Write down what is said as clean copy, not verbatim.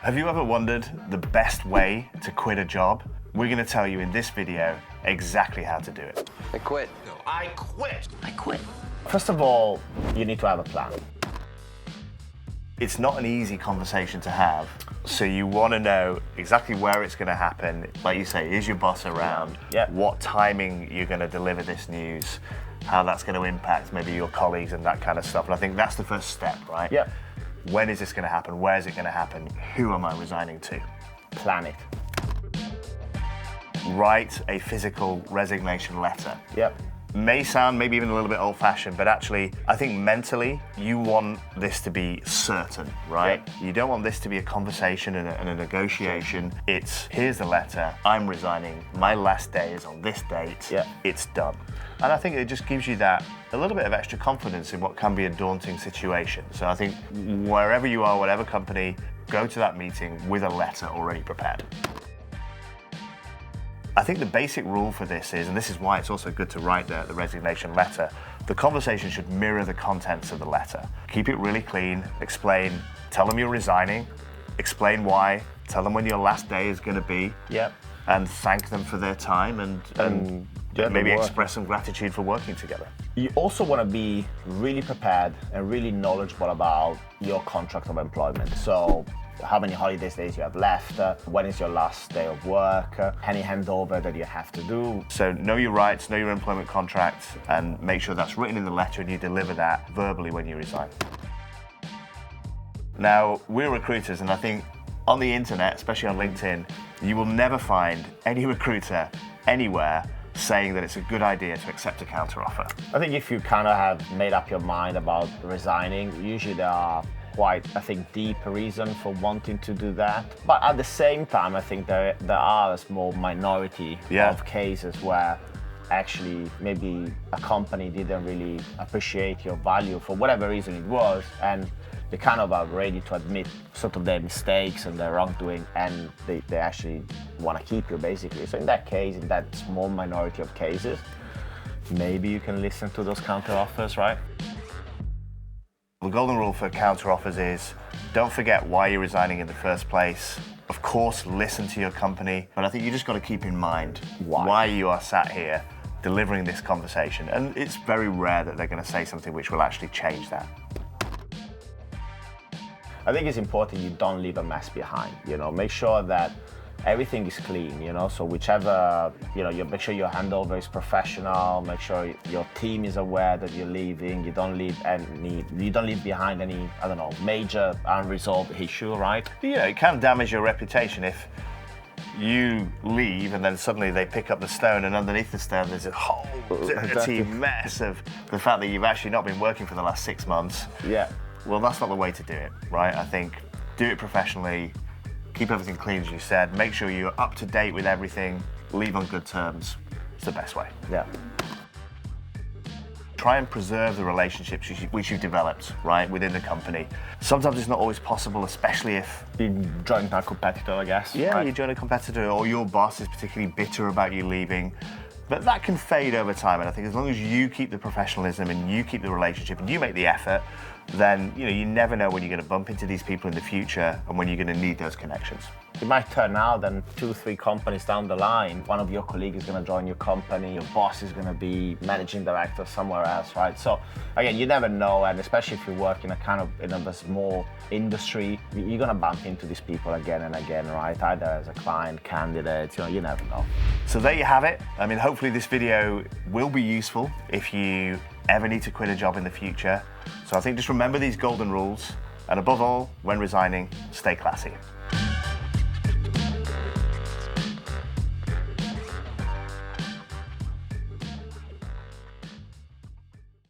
Have you ever wondered the best way to quit a job? We're going to tell you in this video exactly how to do it. I quit. No, I quit. I quit. First of all, you need to have a plan. It's not an easy conversation to have, so you want to know exactly where it's going to happen. Like you say, is your boss around? Yeah. What timing you're going to deliver this news, how that's going to impact maybe your colleagues and that kind of stuff. And I think that's the first step, right? Yeah. When is this going to happen? Where is it going to happen? Who am I resigning to? Plan it. Write a physical resignation letter. Yep. May sound maybe even a little bit old-fashioned, but actually, I think mentally, you want this to be certain, right? Yep. You don't want this to be a conversation and a negotiation. It's, here's the letter, I'm resigning, my last day is on this date, Yep. It's done. And I think it just gives you that, a little bit of extra confidence in what can be a daunting situation. So I think wherever you are, whatever company, go to that meeting with a letter already prepared. I think the basic rule for this is, and this is why it's also good to write the resignation letter, the conversation should mirror the contents of the letter. Keep it really clean, explain, tell them you're resigning, explain why, tell them when your last day is going to be, Yep. and thank them for their time and maybe express some gratitude for working together. You also want to be really prepared and really knowledgeable about your contract of employment. So how many holidays days you have left, when is your last day of work, any handover that you have to do. So know your rights, know your employment contract, and make sure that's written in the letter and you deliver that verbally when you resign. Now, we're recruiters, and I think on the internet, especially on LinkedIn, you will never find any recruiter anywhere saying that it's a good idea to accept a counteroffer. I think if you kind of have made up your mind about resigning, usually there are quite, I think, deep reason for wanting to do that. But at the same time, I think there are a small minority of cases where actually maybe a company didn't really appreciate your value for whatever reason it was, and they kind of are ready to admit sort of their mistakes and their wrongdoing, and they actually want to keep you, basically. So in that case, in that small minority of cases, maybe you can listen to those counteroffers, right? The golden rule for counteroffers is don't forget why you're resigning in the first place. Of course, listen to your company, but I think you just got to keep in mind why you are sat here delivering this conversation. And it's very rare that they're going to say something which will actually change that. I think it's important you don't leave a mess behind, make sure that everything is clean, so whichever, you make sure your handover is professional, make sure your team is aware that you're leaving, you don't leave behind any, major unresolved issue, right? Yeah, it can damage your reputation if you leave and then suddenly they pick up the stone and underneath the stone there's a whole dirty mess of the fact that you've actually not been working for the last 6 months. Yeah. Well, that's not the way to do it, right? I think do it professionally, keep everything clean, as you said, make sure you're up to date with everything, leave on good terms. It's the best way. Yeah. Try and preserve the relationships which you've developed, right, within the company. Sometimes it's not always possible, especially if you join a competitor, I guess. Yeah, right? You join a competitor or your boss is particularly bitter about you leaving. But that can fade over time, and I think as long as you keep the professionalism and you keep the relationship and you make the effort, then you never know when you're going to bump into these people in the future and when you're going to need those connections. It might turn out that 2-3 companies down the line, one of your colleagues is going to join your company, your boss is going to be managing director somewhere else, right? So again, you never know, and especially if you work in a small industry, you're going to bump into these people again and again, right? Either as a client, candidate, you never know. So there you have it. I mean, hopefully this video will be useful if you ever need to quit a job in the future. So I think just remember these golden rules, and above all, when resigning, stay classy.